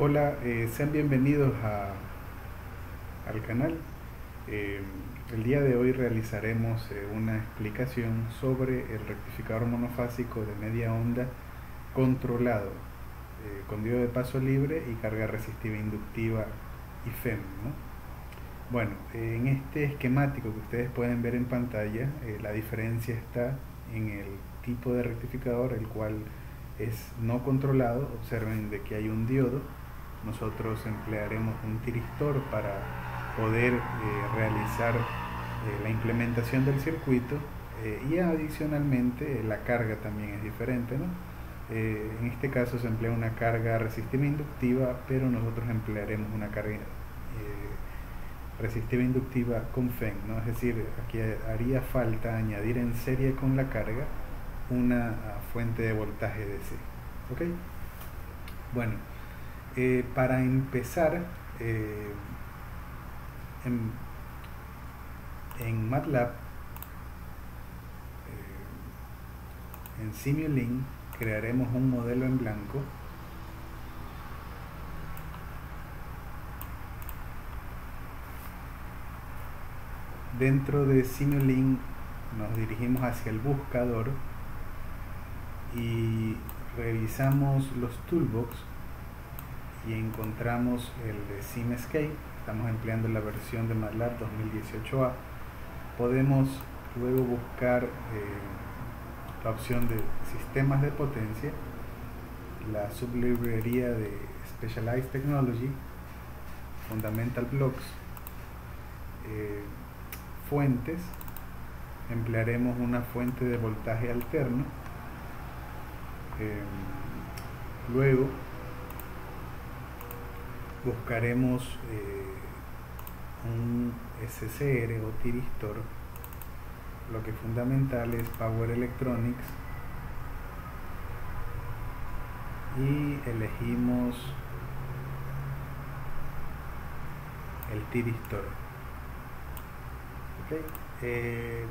Hola, sean bienvenidos al canal. El día de hoy realizaremos una explicación sobre el rectificador monofásico de media onda controlado, con diodo de paso libre y carga resistiva inductiva y FEM, ¿no? Bueno, en este esquemático que ustedes pueden ver en pantalla, la diferencia está en el tipo de rectificador, el cual es no controlado. Observen de que hay un diodo. Nosotros emplearemos un tiristor para poder realizar la implementación del circuito, y adicionalmente la carga también es diferente, ¿no? En este caso se emplea una carga resistiva inductiva, pero nosotros emplearemos una carga resistiva inductiva con FEM, ¿no? Es decir, aquí haría falta añadir en serie con la carga una fuente de voltaje DC. ¿Ok? Bueno, para empezar, en MATLAB, en Simulink, crearemos un modelo en blanco dentro de Simulink. Nos dirigimos hacia el buscador y revisamos los toolbox y encontramos el de SimEscape. Estamos empleando la versión de MATLAB 2018A. Podemos luego buscar la opción de sistemas de potencia, la sublibrería de Specialized Technology, Fundamental Blocks, fuentes. Emplearemos una fuente de voltaje alterno. Luego buscaremos un SCR o tiristor. Lo que es fundamental es Power Electronics y elegimos el tiristor. ¿Okay?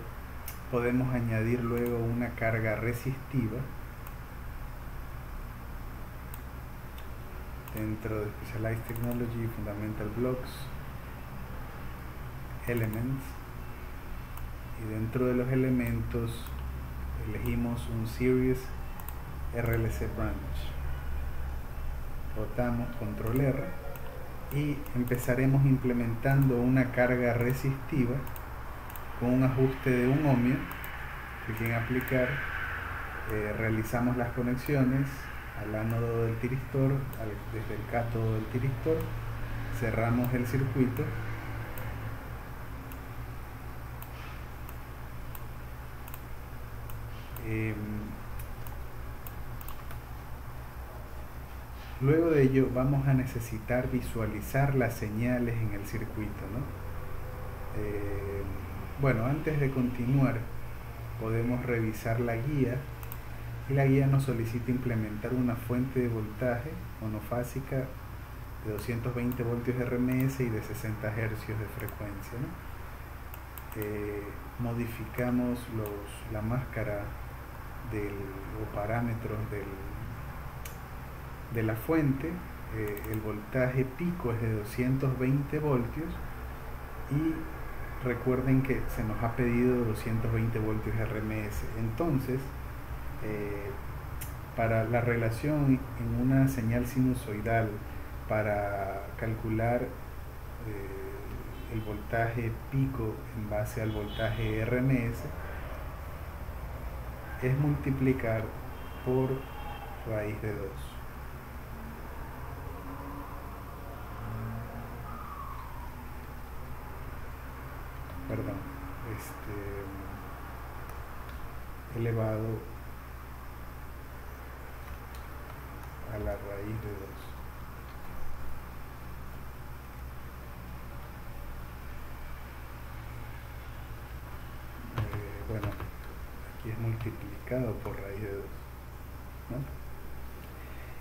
Podemos añadir luego una carga resistiva dentro de Specialized Technology, Fundamental Blocks, Elements, y dentro de los elementos elegimos un Series RLC Branch. Rotamos Control R y empezaremos implementando una carga resistiva con un ajuste de 1 ohmio. Clic en aplicar. Realizamos las conexiones al ánodo del tiristor, desde el cátodo del tiristor. Cerramos el circuito. Luego de ello vamos a necesitar visualizar las señales en el circuito, ¿no? Bueno, antes de continuar podemos revisar la guía, y la guía nos solicita implementar una fuente de voltaje monofásica de 220 voltios RMS y de 60 Hz de frecuencia, ¿no? Modificamos la máscara o parámetros de la fuente. El voltaje pico es de 220 voltios y recuerden que se nos ha pedido 220 voltios RMS. Entonces, para la relación en una señal sinusoidal, para calcular el voltaje pico en base al voltaje RMS, es multiplicar por raíz de 2. Perdón, elevado a la raíz de 2. Bueno, aquí es multiplicado por raíz de 2, ¿no?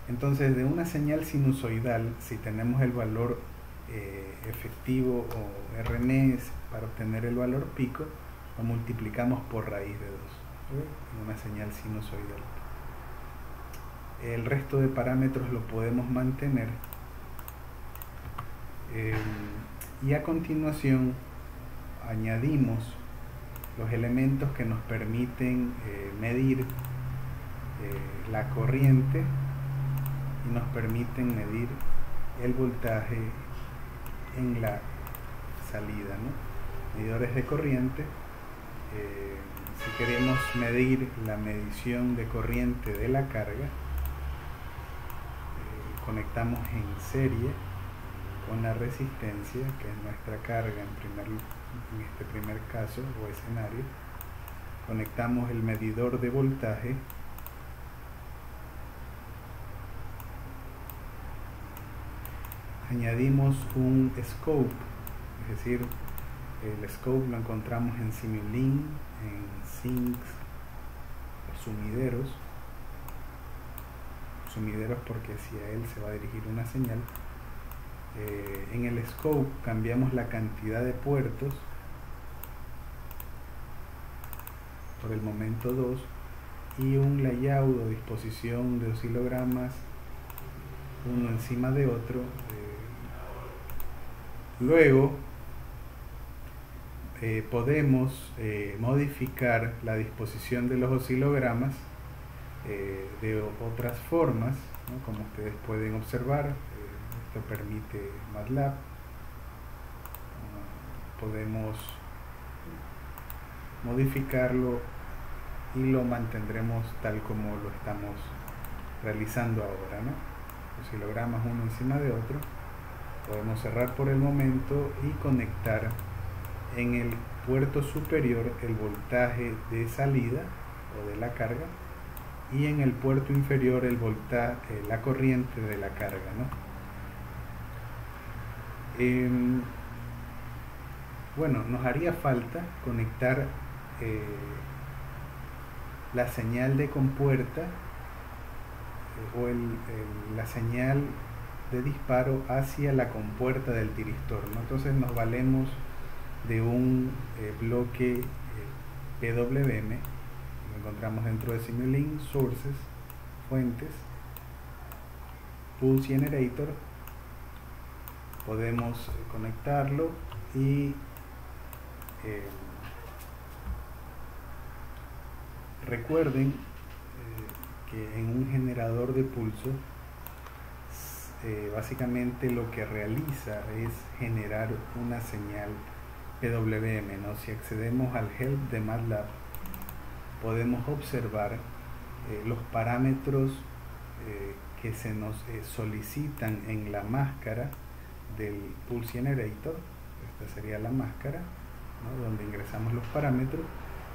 Entonces, de una señal sinusoidal, si tenemos el valor efectivo o RMS, para obtener el valor pico, lo multiplicamos por raíz de 2, en una señal sinusoidal. El resto de parámetros lo podemos mantener Y a continuación añadimos los elementos que nos permiten medir la corriente y nos permiten medir el voltaje en la salida, ¿no? Medidores de corriente. Si queremos medir la medición de corriente de la carga, conectamos en serie con la resistencia, que es nuestra carga en este primer caso o escenario. Conectamos el medidor de voltaje añadimos un scope, es decir, el scope lo encontramos en Simulink, en sinks, sumideros porque hacia él se va a dirigir una señal. En el scope cambiamos la cantidad de puertos, por el momento 2, y un layout o disposición de oscilogramas uno encima de otro. Luego podemos modificar la disposición de los oscilogramas de otras formas, ¿no? Como ustedes pueden observar, esto permite MATLAB. Podemos modificarlo y lo mantendremos tal como lo estamos realizando ahora, ¿no? Oscilogramas uno encima de otro. Podemos cerrar por el momento y conectar en el puerto superior el voltaje de salida o de la carga, y en el puerto inferior el voltaje, la corriente de la carga, ¿no? Bueno, nos haría falta conectar la señal de compuerta o la señal de disparo hacia la compuerta del tiristor, ¿no? Entonces nos valemos de un bloque PWM, lo encontramos dentro de Simulink, Sources, Fuentes, Pulse Generator. Podemos conectarlo y recuerden que en un generador de pulso básicamente lo que realiza es generar una señal PWM, ¿no? Si accedemos al help de MATLAB podemos observar los parámetros que se nos solicitan en la máscara del Pulse Generator. Esta sería la máscara, ¿no? Donde ingresamos los parámetros.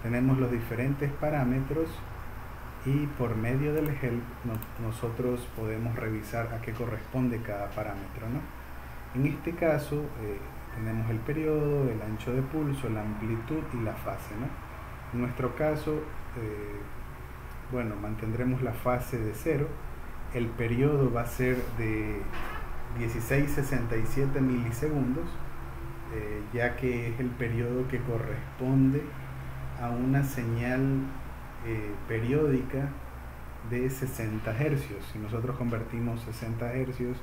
Tenemos los diferentes parámetros y por medio del help nosotros podemos revisar a qué corresponde cada parámetro, ¿no? En este caso tenemos el periodo, el ancho de pulso, la amplitud y la fase, ¿no? En nuestro caso, bueno, mantendremos la fase de 0. El periodo va a ser de 1667 milisegundos, ya que es el periodo que corresponde a una señal periódica de 60 hercios. Si nosotros convertimos 60 hercios,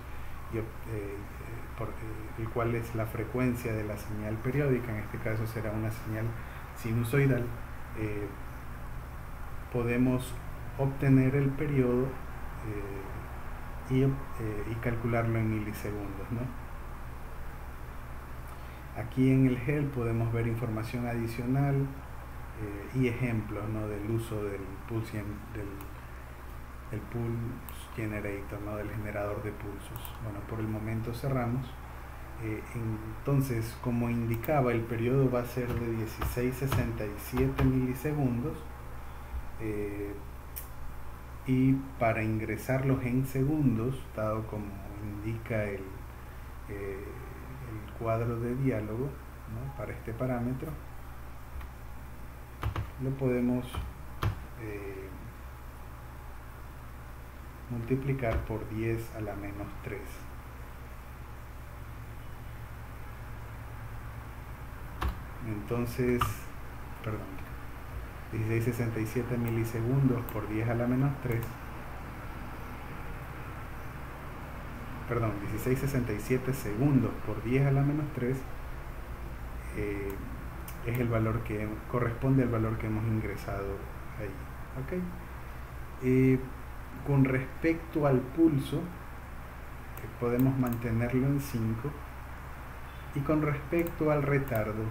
el cual es la frecuencia de la señal periódica, en este caso será una señal sinusoidal, podemos obtener el periodo y calcularlo en milisegundos, ¿no? Aquí en el help podemos ver información adicional y ejemplos, ¿no? Del uso del Pulse Generator, ¿no? Del generador de pulsos. Bueno, por el momento cerramos. Entonces, como indicaba, el periodo va a ser de 1667 milisegundos, y para ingresarlos en segundos, dado como indica el cuadro de diálogo, ¿no? Para este parámetro, lo podemos multiplicar por 10 a la menos 3. Entonces, perdón, 1667 milisegundos por 10 a la menos 3 perdón, 1667 segundos por 10 a la menos 3 es el valor que corresponde al valor que hemos ingresado ahí. ¿Ok? Con respecto al pulso, podemos mantenerlo en 5, y con respecto al retardo,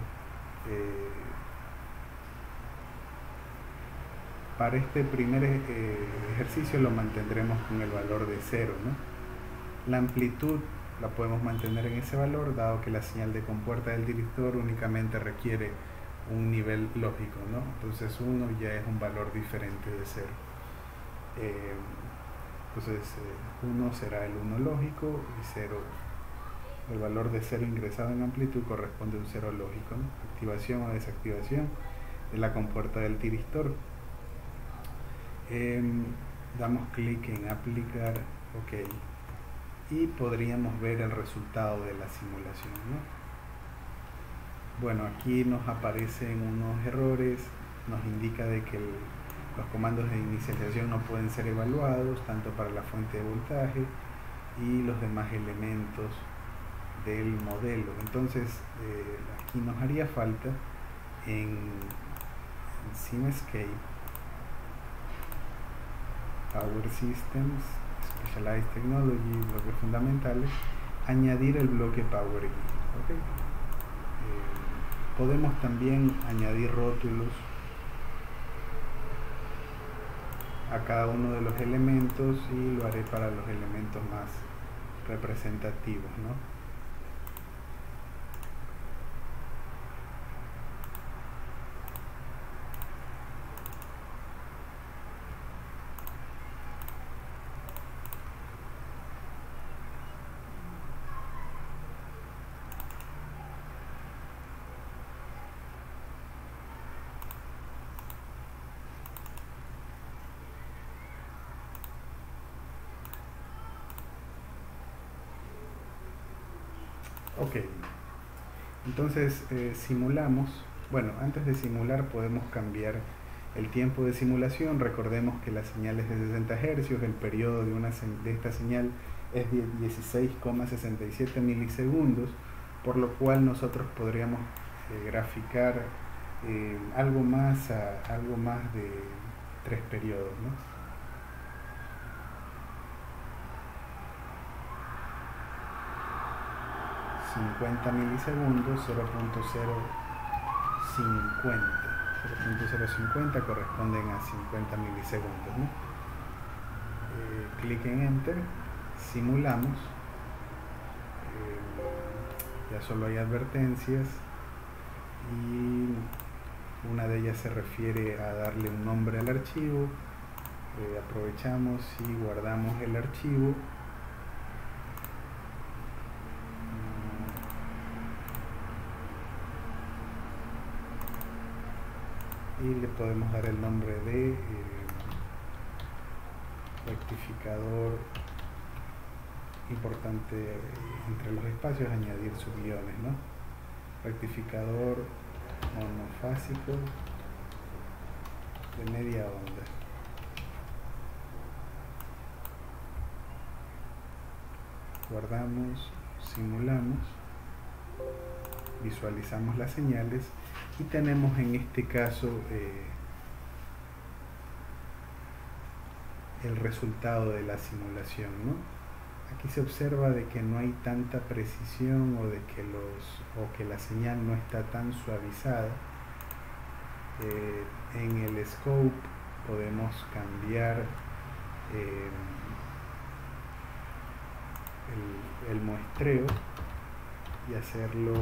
para este primer ejercicio lo mantendremos con el valor de 0, ¿no? La amplitud la podemos mantener en ese valor, dado que la señal de compuerta del director únicamente requiere un nivel lógico, ¿no? Entonces 1 ya es un valor diferente de 0. Entonces 1 será el 1 lógico, y 0, el valor de 0 ingresado en amplitud corresponde a un 0 lógico, ¿no? Activación o desactivación de la compuerta del tiristor. Damos clic en aplicar, ok, y podríamos ver el resultado de la simulación, ¿no? Bueno, aquí nos aparecen unos errores, nos indica de que los comandos de inicialización no pueden ser evaluados tanto para la fuente de voltaje y los demás elementos del modelo. Entonces aquí nos haría falta en SimScape, Power Systems, Specialized Technology, bloques fundamentales, añadir el bloque Power Key. ¿Okay? Podemos también añadir rótulos a cada uno de los elementos, y lo haré para los elementos más representativos, ¿no? Ok, entonces simulamos. Bueno, antes de simular podemos cambiar el tiempo de simulación. Recordemos que la señal es de 60 Hz, el periodo de esta señal es de 16,67 milisegundos, por lo cual nosotros podríamos graficar algo más de 3 periodos, ¿no? ...50 milisegundos, 0.050 corresponden a 50 milisegundos, ¿no? Clic en Enter, simulamos, ya solo hay advertencias, y una de ellas se refiere a darle un nombre al archivo. Aprovechamos y guardamos el archivo. Y le podemos dar el nombre de rectificador importante entre los espacios, añadir subguiones, ¿no? Rectificador monofásico de media onda. Guardamos, simulamos, visualizamos las señales y tenemos en este caso el resultado de la simulación, ¿no? Aquí se observa de que no hay tanta precisión, o de que la señal no está tan suavizada. En el scope podemos cambiar el muestreo y hacerlo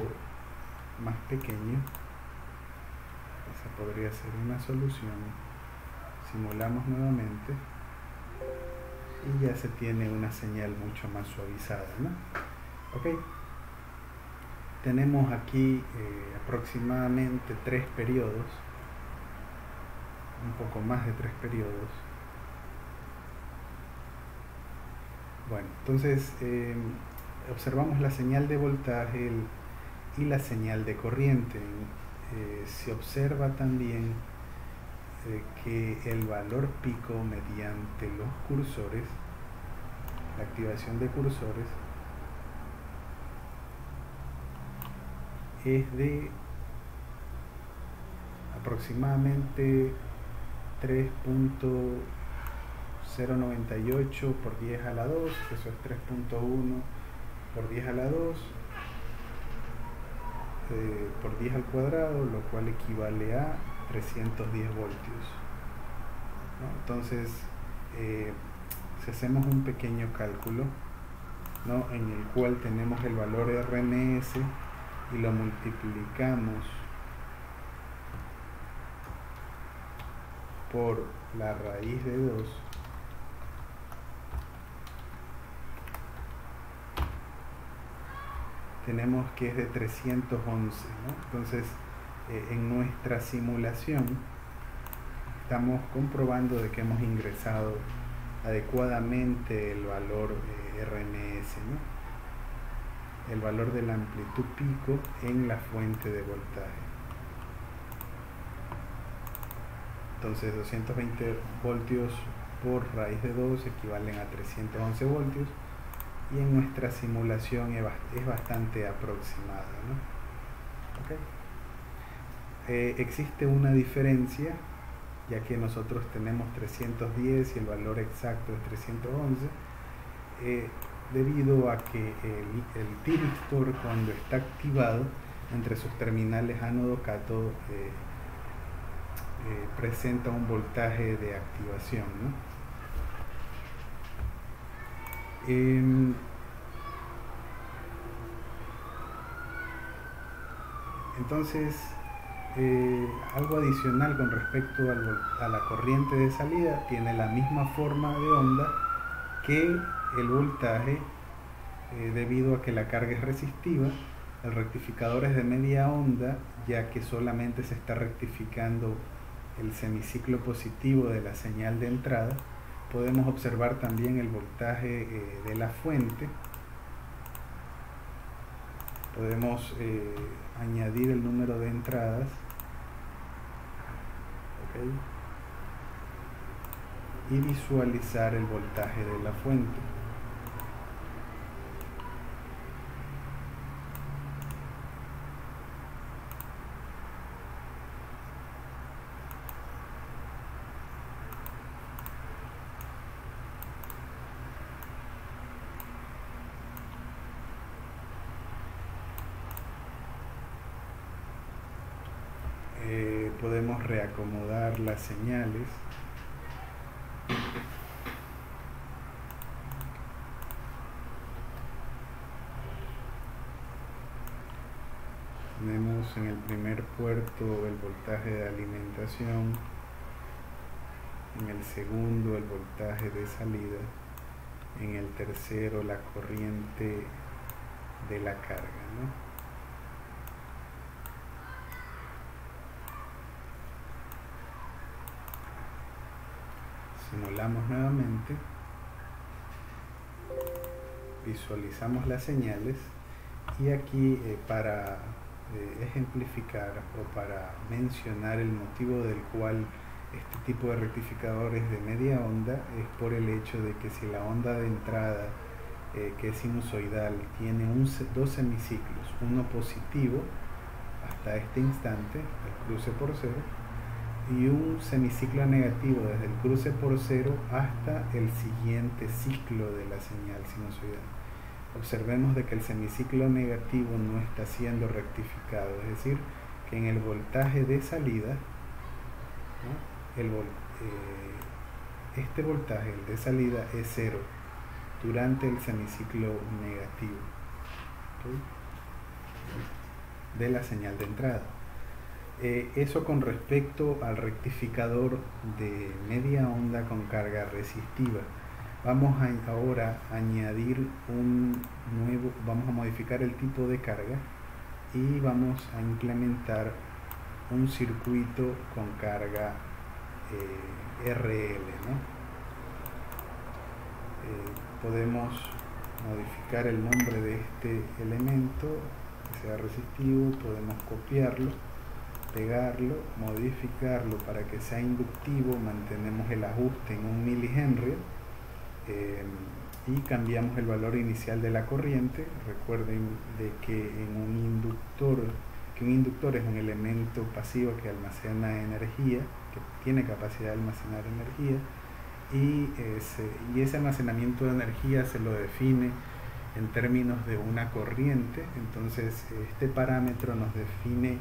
más pequeño. Esa podría ser una solución. Simulamos nuevamente y ya se tiene una señal mucho más suavizada, ¿no? Ok, tenemos aquí aproximadamente 3 periodos, un poco más de 3 periodos. Bueno, entonces observamos la señal de voltaje y la señal de corriente. Se observa también que el valor pico mediante los cursores la activación de cursores es de aproximadamente 3.098 por 10 a la 2, eso es 3.1 por 10 a la 2 por 10 al cuadrado, lo cual equivale a 310 voltios, ¿no? Entonces, si hacemos un pequeño cálculo, ¿no?, en el cual tenemos el valor RMS y lo multiplicamos por la raíz de 2, tenemos que es de 311, ¿no? Entonces, en nuestra simulación estamos comprobando de que hemos ingresado adecuadamente el valor RMS, ¿no?, el valor de la amplitud pico en la fuente de voltaje. Entonces 220 voltios por raíz de 2 equivalen a 311 voltios, y en nuestra simulación es bastante aproximada, ¿no? ¿Okay? Existe una diferencia, ya que nosotros tenemos 310 y el valor exacto es 311, debido a que el tiristor, cuando está activado entre sus terminales ánodo-cátodo, presenta un voltaje de activación, ¿no? Entonces, algo adicional con respecto a la corriente de salida, tiene la misma forma de onda que el voltaje, debido a que la carga es resistiva. El rectificador es de media onda, ya que solamente se está rectificando el semiciclo positivo de la señal de entrada. Podemos observar también el voltaje de la fuente. Podemos añadir el número de entradas, ¿okay?, y visualizar el voltaje de la fuente. Podemos reacomodar las señales. Tenemos en el primer puerto el voltaje de alimentación, en el segundo el voltaje de salida, en el tercero la corriente de la carga, ¿no? Simulamos nuevamente, visualizamos las señales, y aquí para ejemplificar o para mencionar el motivo del cual este tipo de rectificadores de media onda es por el hecho de que si la onda de entrada, que es sinusoidal, tiene dos semiciclos, uno positivo hasta este instante, el cruce por cero, y un semiciclo negativo desde el cruce por cero hasta el siguiente ciclo de la señal sinusoidal. Observemos de que el semiciclo negativo no está siendo rectificado, es decir, que en el voltaje de salida, ¿no?, este voltaje, el de salida, es cero durante el semiciclo negativo, ¿okay?, de la señal de entrada. Eso con respecto al rectificador de media onda con carga resistiva. Vamos ahora a añadir vamos a modificar el tipo de carga y vamos a implementar un circuito con carga RL, ¿no? Podemos modificar el nombre de este elemento que sea resistivo, podemos copiarlo, pegarlo, modificarlo para que sea inductivo, mantenemos el ajuste en 1 milihenry, y cambiamos el valor inicial de la corriente. Recuerden de que un inductor es un elemento pasivo que almacena energía, que tiene capacidad de almacenar energía, y ese almacenamiento de energía se lo define en términos de una corriente. Entonces este parámetro nos define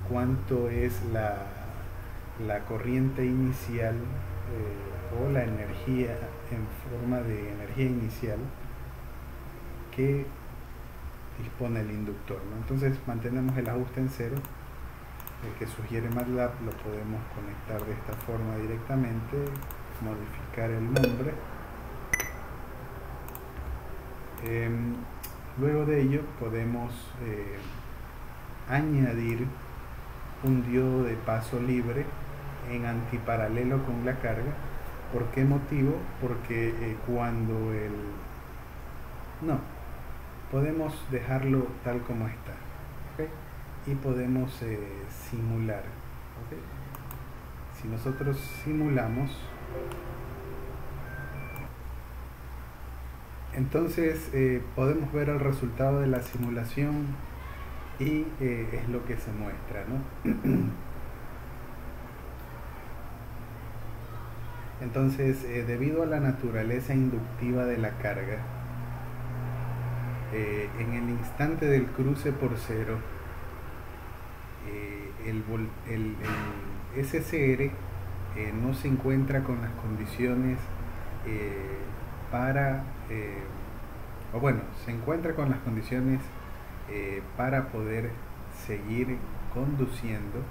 cuánto es la corriente inicial, o la energía en forma de energía inicial que dispone el inductor, ¿no? Entonces mantenemos el ajuste en cero. El que sugiere MATLAB lo podemos conectar de esta forma directamente, modificar el nombre. Luego de ello podemos añadir un diodo de paso libre en antiparalelo con la carga. ¿Por qué motivo? Porque podemos dejarlo tal como está, ¿okay? Y podemos simular, ¿okay? Si nosotros simulamos, entonces podemos ver el resultado de la simulación y es lo que se muestra, ¿no? Entonces, debido a la naturaleza inductiva de la carga, en el instante del cruce por cero, el SCR no se encuentra con las condiciones se encuentra con las condiciones para poder seguir conduciendo.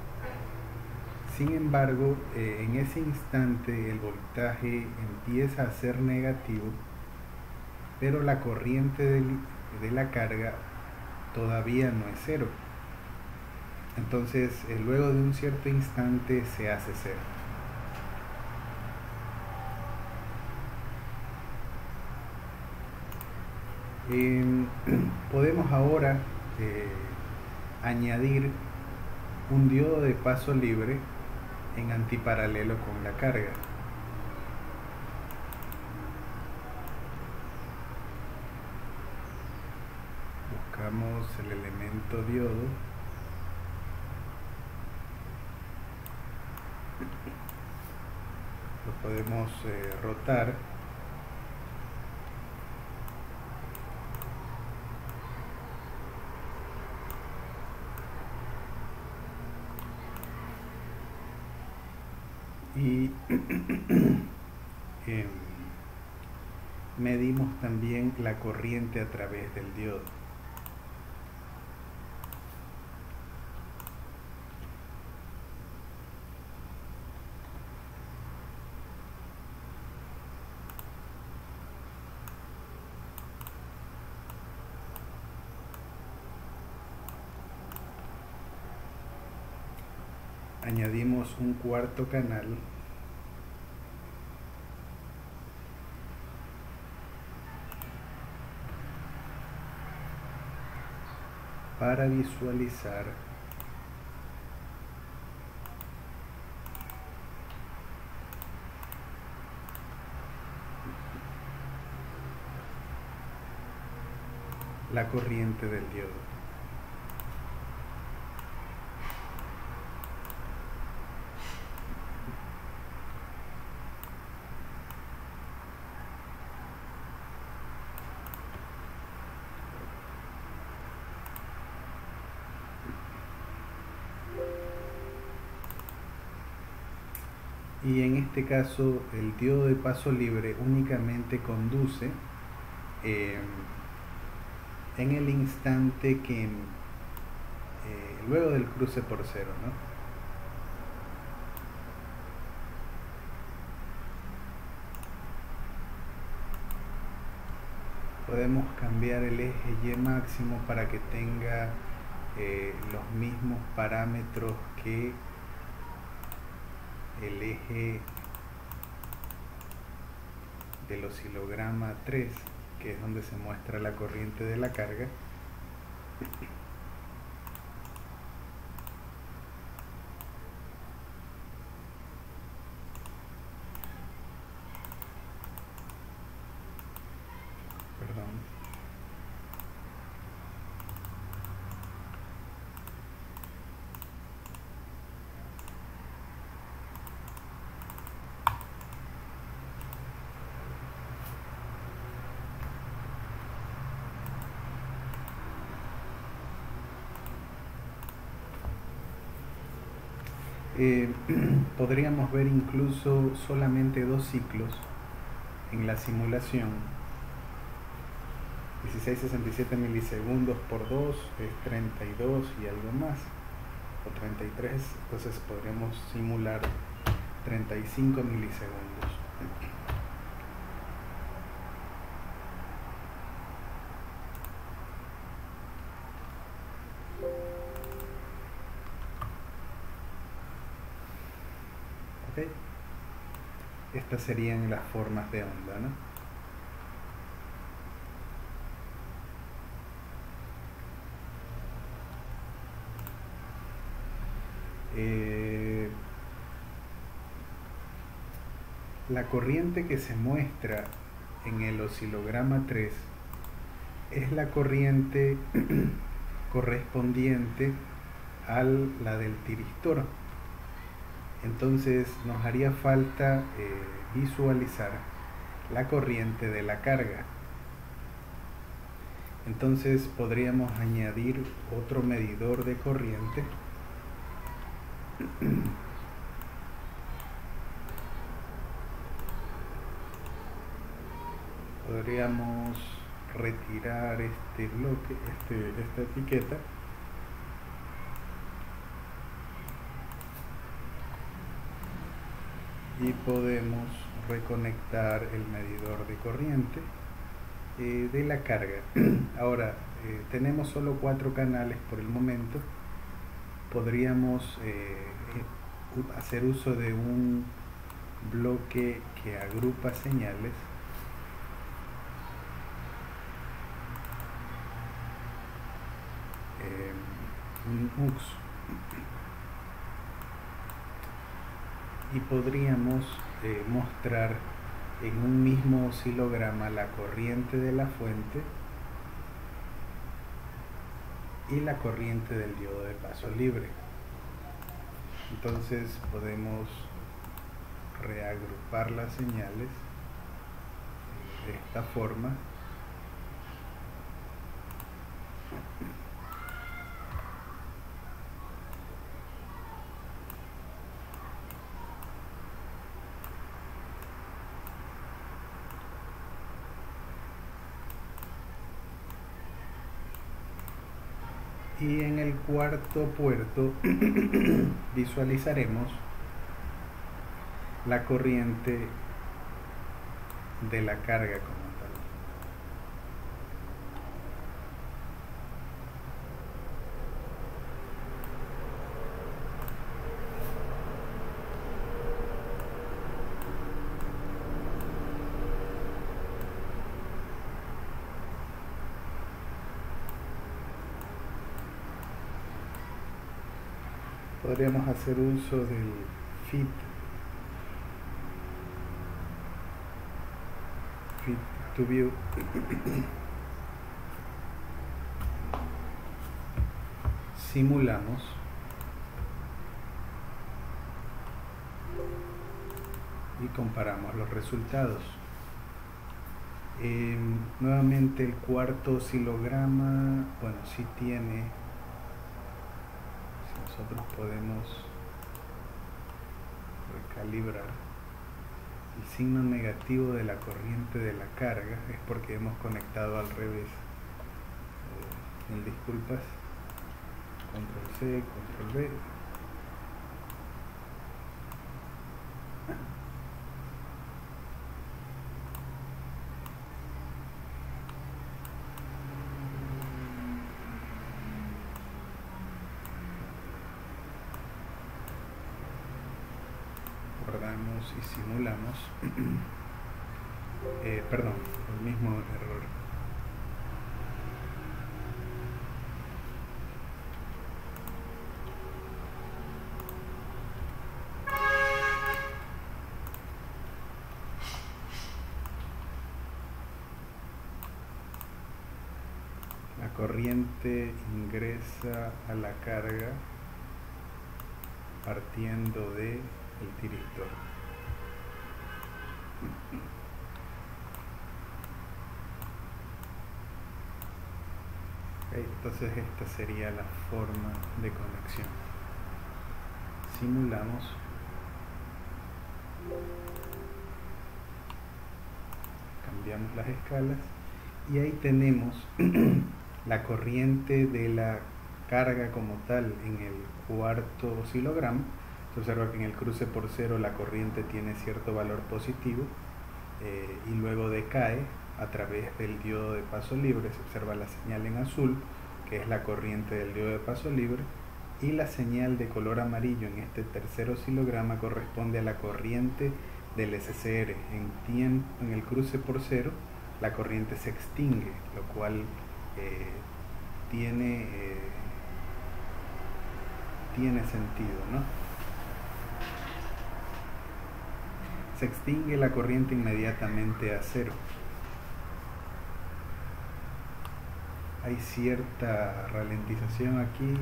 Sin embargo, en ese instante el voltaje empieza a ser negativo, pero la corriente de la carga todavía no es cero. Entonces, luego de un cierto instante se hace cero. Podemos ahora añadir un diodo de paso libre en antiparalelo con la carga. Buscamos el elemento diodo, lo podemos rotar, y medimos también la corriente a través del diodo. Añadimos un cuarto canal para visualizar la corriente del diodo. Y en este caso el diodo de paso libre únicamente conduce en el instante que luego del cruce por cero, ¿no? Podemos cambiar el eje Y máximo para que tenga los mismos parámetros que el eje del oscilograma 3, que es donde se muestra la corriente de la carga. podríamos ver incluso solamente 2 ciclos en la simulación. 1667 milisegundos por 2 es 32 y algo más, o 33, entonces podríamos simular 35 milisegundos. ¿Okay? Estas serían las formas de onda, ¿no? La corriente que se muestra en el oscilograma 3 es la corriente correspondiente a la del tiristor. Entonces nos haría falta visualizar la corriente de la carga. Entonces podríamos añadir otro medidor de corriente podríamos retirar este bloque, esta etiqueta, y podemos reconectar el medidor de corriente de la carga. Ahora tenemos solo 4 canales por el momento. Podríamos hacer uso de un bloque que agrupa señales, un MUX, y podríamos mostrar en un mismo oscilograma la corriente de la fuente y la corriente del diodo de paso libre. Entonces podemos reagrupar las señales de esta forma. Y en el cuarto puerto visualizaremos la corriente de la carga como tal. Podríamos hacer uso del fit to view. Simulamos y comparamos los resultados. Nuevamente el cuarto oscilograma, bueno, sí tiene, si nosotros podemos recalibrar el signo negativo de la corriente de la carga, es porque hemos conectado al revés. Mil disculpas. Control C, Control V. Guardamos y simulamos. Perdón, el mismo error. La corriente ingresa a la carga partiendo de el tiristor. Okay, entonces esta sería la forma de conexión. simulamos. Cambiamos las escalas y ahí tenemos la corriente de la carga como tal en el cuarto oscilograma. Se observa que en el cruce por cero la corriente tiene cierto valor positivo y luego decae a través del diodo de paso libre. Se observa la señal en azul, que es la corriente del diodo de paso libre, y la señal de color amarillo en este tercer oscilograma corresponde a la corriente del SCR. En el cruce por cero la corriente se extingue, lo cual tiene sentido, ¿no? Se extingue la corriente inmediatamente a cero. Hay cierta ralentización aquí,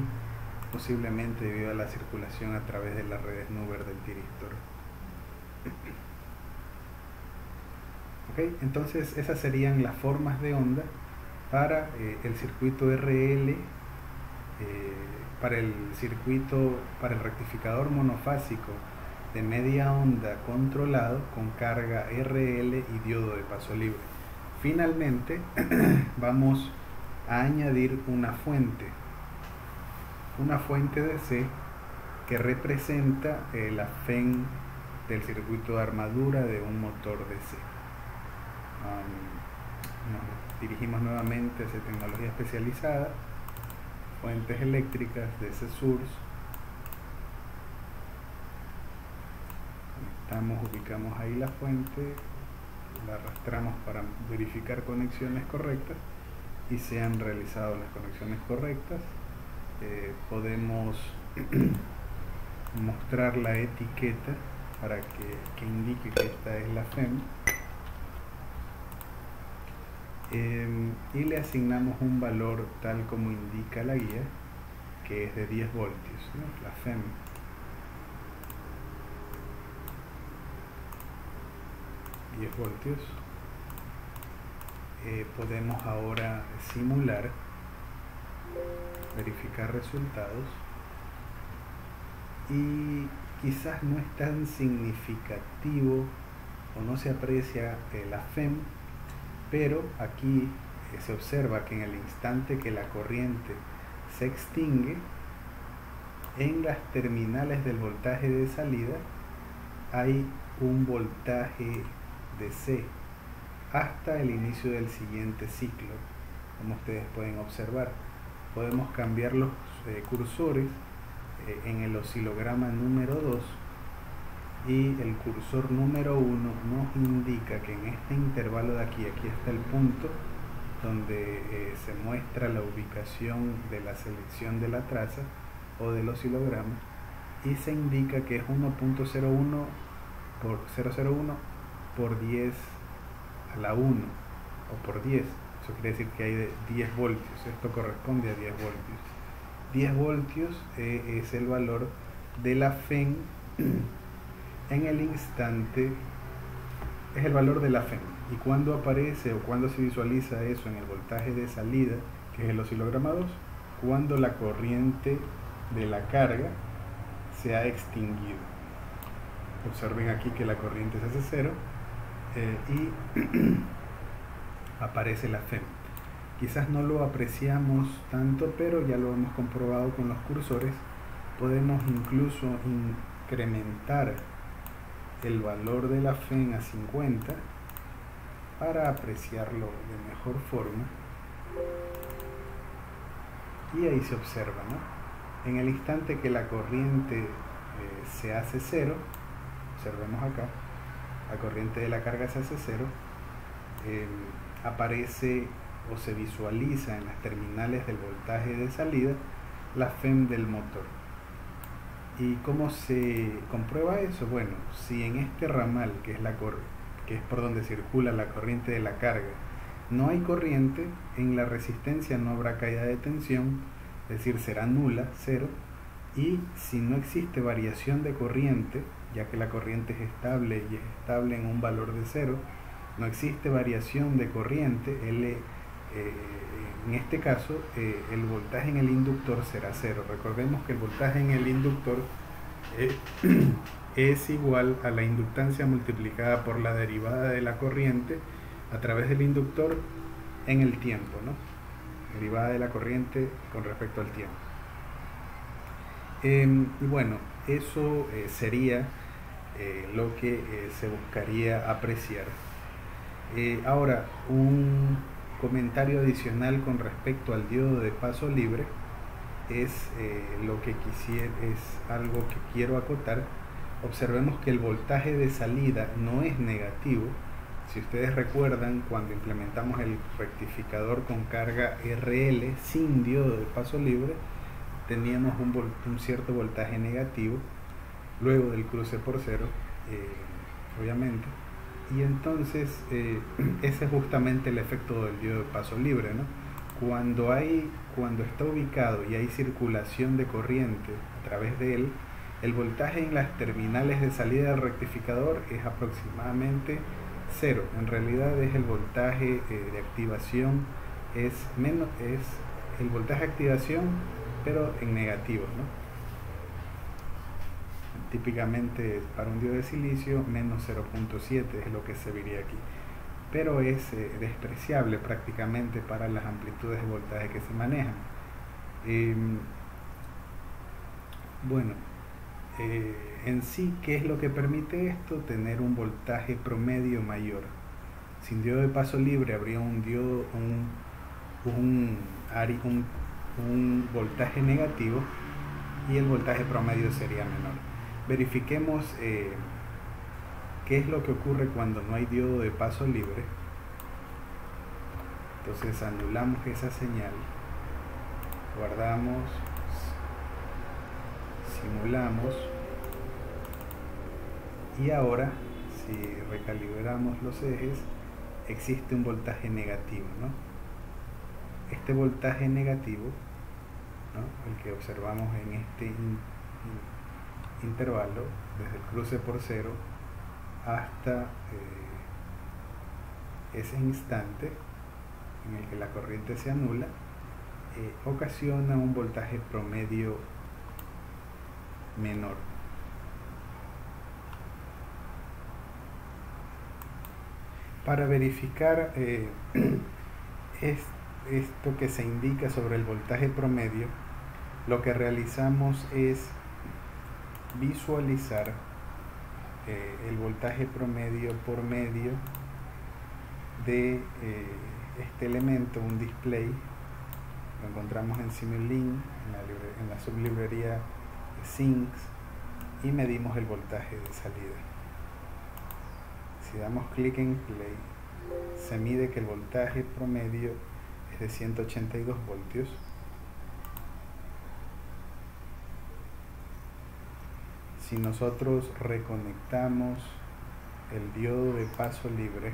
posiblemente debido a la circulación a través de las redes Nuber del tiristor. Okay, entonces esas serían las formas de onda para el circuito RL, para el rectificador monofásico de media onda controlado con carga RL y diodo de paso libre. Finalmente vamos a añadir una fuente DC que representa la FEM del circuito de armadura de un motor DC. Nos dirigimos nuevamente hacia tecnología especializada, fuentes eléctricas, DC Source, conectamos, ubicamos ahí la fuente, la arrastramos para verificar conexiones correctas y se han realizado las conexiones correctas. Podemos mostrar la etiqueta para que indique que esta es la FEM. Y le asignamos un valor tal como indica la guía, que es de 10 voltios, ¿no? La FEM. Voltios. Podemos ahora simular, verificar resultados, y quizás no es tan significativo o no se aprecia la FEM, pero aquí se observa que en el instante que la corriente se extingue, en las terminales del voltaje de salida hay un voltaje DC hasta el inicio del siguiente ciclo. Como ustedes pueden observar, podemos cambiar los cursores en el oscilograma número 2, y el cursor número 1 nos indica que en este intervalo de aquí está el punto donde se muestra la ubicación de la selección de la traza o del oscilograma, y se indica que es 1.01 por 001 por 10 a la 1 o por 10. Eso quiere decir que hay de 10 voltios. Esto corresponde a 10 voltios. 10 voltios es el valor de la FEM en el instante, es el valor de la FEM. Y cuando aparece o cuando se visualiza eso en el voltaje de salida, que es el oscilograma 2, cuando la corriente de la carga se ha extinguido. Observen aquí que la corriente se hace cero y aparece la FEM. Quizás no lo apreciamos tanto, pero ya lo hemos comprobado con los cursores. Podemos incluso incrementar el valor de la FEM a 50 para apreciarlo de mejor forma. Y ahí se observa, ¿no? En el instante que la corriente se hace cero, observemos acá, la corriente de la carga se hace cero, aparece o se visualiza en las terminales del voltaje de salida la FEM del motor. ¿Y cómo se comprueba eso? Bueno, si en este ramal, que es por donde circula la corriente de la carga, no hay corriente, en la resistencia no habrá caída de tensión, es decir, será nula, cero. Y si no existe variación de corriente, ya que la corriente es estable y es estable en un valor de cero, no existe variación de corriente, en este caso el voltaje en el inductor será cero. Recordemos que el voltaje en el inductor eh, es igual a la inductancia multiplicada por la derivada de la corriente a través del inductor en el tiempo, ¿no? Derivada de la corriente con respecto al tiempo. Y bueno, eso sería lo que se buscaría apreciar. Ahora, un comentario adicional con respecto al diodo de paso libre es algo que quiero acotar. Observemos que el voltaje de salida no es negativo. Si ustedes recuerdan, cuando implementamos el rectificador con carga RL sin diodo de paso libre, teníamos un cierto voltaje negativo luego del cruce por cero, obviamente, y entonces ese es justamente el efecto del diodo de paso libre, ¿no? Cuando está ubicado y hay circulación de corriente a través de él, el voltaje en las terminales de salida del rectificador es aproximadamente cero. En realidad es el voltaje de activación, es el voltaje de activación, pero en negativo, ¿no? Típicamente para un diodo de silicio menos 0.7 es lo que se vería aquí, pero es despreciable prácticamente para las amplitudes de voltaje que se manejan. Bueno, en sí, ¿qué es lo que permite esto? Tener un voltaje promedio mayor. Sin diodo de paso libre habría un voltaje negativo y el voltaje promedio sería menor. Verifiquemos qué es lo que ocurre cuando no hay diodo de paso libre. Entonces anulamos esa señal, guardamos, simulamos, y ahora si recalibramos los ejes existe un voltaje negativo, ¿no? Este voltaje negativo, ¿no?, el que observamos en este intervalo desde el cruce por cero hasta ese instante en el que la corriente se anula, ocasiona un voltaje promedio menor. Para verificar esto que se indica sobre el voltaje promedio, lo que realizamos es visualizar el voltaje promedio por medio de este elemento, un display. Lo encontramos en Simulink, en la sublibrería Sinks, y medimos el voltaje de salida. Si damos clic en play, se mide que el voltaje promedio es de 182 voltios. Si nosotros reconectamos el diodo de paso libre,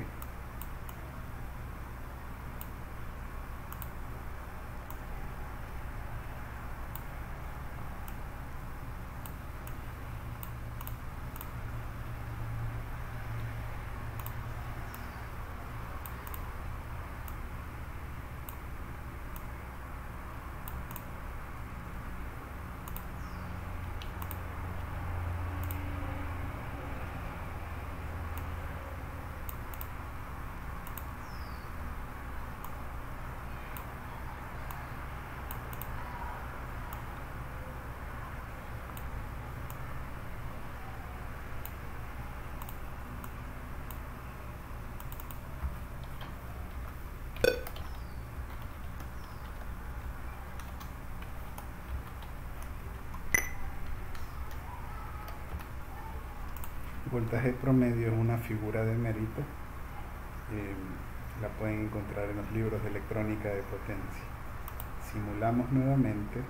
voltaje promedio es una figura de mérito, la pueden encontrar en los libros de electrónica de potencia. Simulamos nuevamente.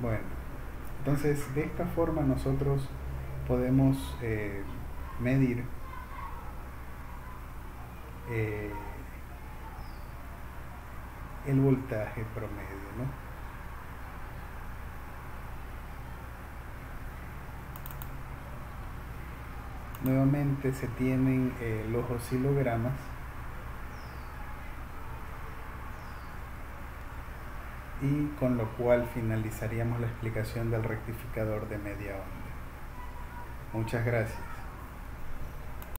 Bueno, entonces de esta forma nosotros podemos medir eh, el voltaje promedio, ¿no? Nuevamente se tienen los oscilogramas y con lo cual finalizaríamos la explicación del rectificador de media onda. Muchas gracias.